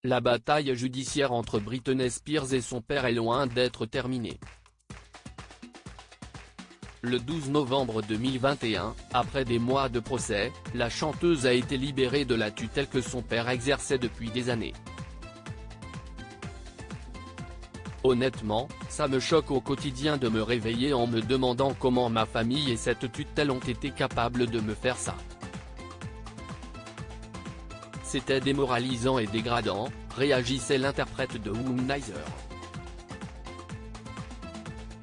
La bataille judiciaire entre Britney Spears et son père est loin d'être terminée. Le 12 novembre 2021, après des mois de procès, la chanteuse a été libérée de la tutelle que son père exerçait depuis des années. Honnêtement, ça me choque au quotidien de me réveiller en me demandant comment ma famille et cette tutelle ont été capables de me faire ça. C'était démoralisant et dégradant, réagissait l'interprète de Womanizer.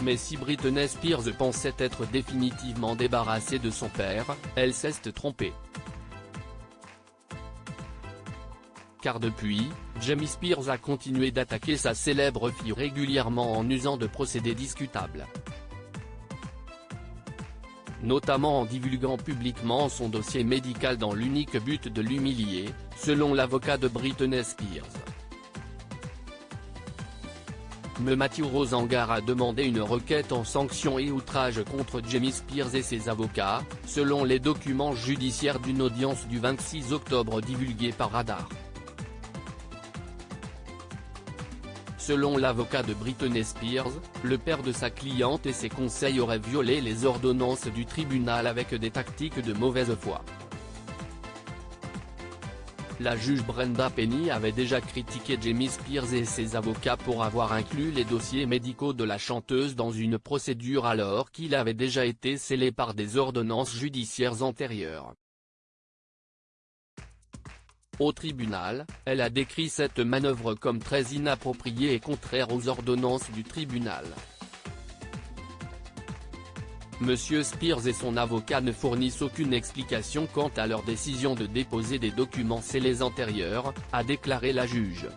Mais si Britney Spears pensait être définitivement débarrassée de son père, elle s'est trompée. Car depuis, Jamie Spears a continué d'attaquer sa célèbre fille régulièrement en usant de procédés discutables. Notamment en divulguant publiquement son dossier médical dans l'unique but de l'humilier, selon l'avocat de Britney Spears. Matthew Rosengar a demandé une requête en sanction et outrage contre Jamie Spears et ses avocats, selon les documents judiciaires d'une audience du 26 octobre divulguée par Radar. Selon l'avocat de Britney Spears, le père de sa cliente et ses conseils auraient violé les ordonnances du tribunal avec des tactiques de mauvaise foi. La juge Brenda Penny avait déjà critiqué Jamie Spears et ses avocats pour avoir inclus les dossiers médicaux de la chanteuse dans une procédure alors qu'il avait déjà été scellé par des ordonnances judiciaires antérieures. Au tribunal, elle a décrit cette manœuvre comme très inappropriée et contraire aux ordonnances du tribunal. Monsieur Spears et son avocat ne fournissent aucune explication quant à leur décision de déposer des documents scellés antérieurs, a déclaré la juge.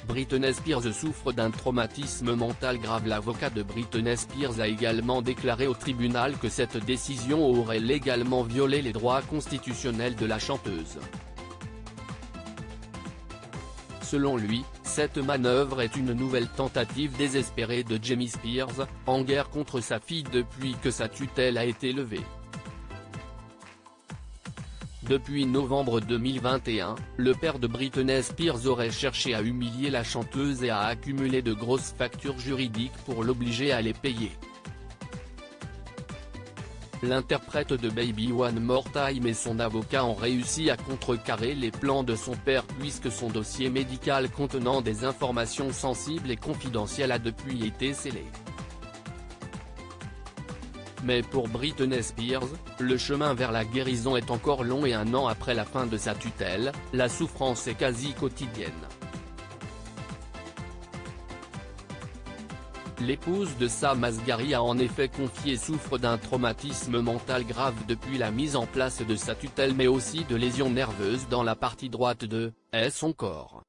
Britney Spears souffre d'un traumatisme mental grave. L'avocat de Britney Spears a également déclaré au tribunal que cette décision aurait légalement violé les droits constitutionnels de la chanteuse. Selon lui, cette manœuvre est une nouvelle tentative désespérée de Jamie Spears, en guerre contre sa fille depuis que sa tutelle a été levée. Depuis novembre 2021, le père de Britney Spears aurait cherché à humilier la chanteuse et à accumuler de grosses factures juridiques pour l'obliger à les payer. L'interprète de Baby One More Time et son avocat ont réussi à contrecarrer les plans de son père puisque son dossier médical contenant des informations sensibles et confidentielles a depuis été scellé. Mais pour Britney Spears, le chemin vers la guérison est encore long et 1 an après la fin de sa tutelle, la souffrance est quasi quotidienne. L'épouse de Sam Asghari a en effet confié souffre d'un traumatisme mental grave depuis la mise en place de sa tutelle mais aussi de lésions nerveuses dans la partie droite de son corps.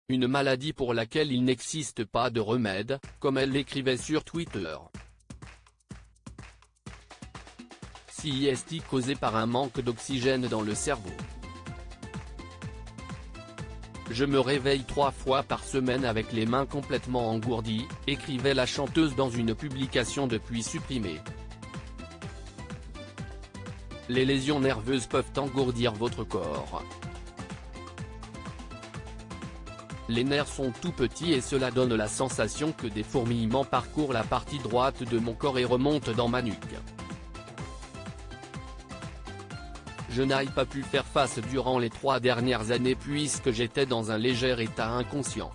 Une maladie pour laquelle il n'existe pas de remède, comme elle l'écrivait sur Twitter. CIST causé par un manque d'oxygène dans le cerveau. Je me réveille 3 fois par semaine avec les mains complètement engourdies, écrivait la chanteuse dans une publication depuis supprimée. Les lésions nerveuses peuvent engourdir votre corps. Les nerfs sont tout petits et cela donne la sensation que des fourmillements parcourent la partie droite de mon corps et remontent dans ma nuque. Je n'ai pas pu faire face durant les 3 dernières années puisque j'étais dans un léger état inconscient.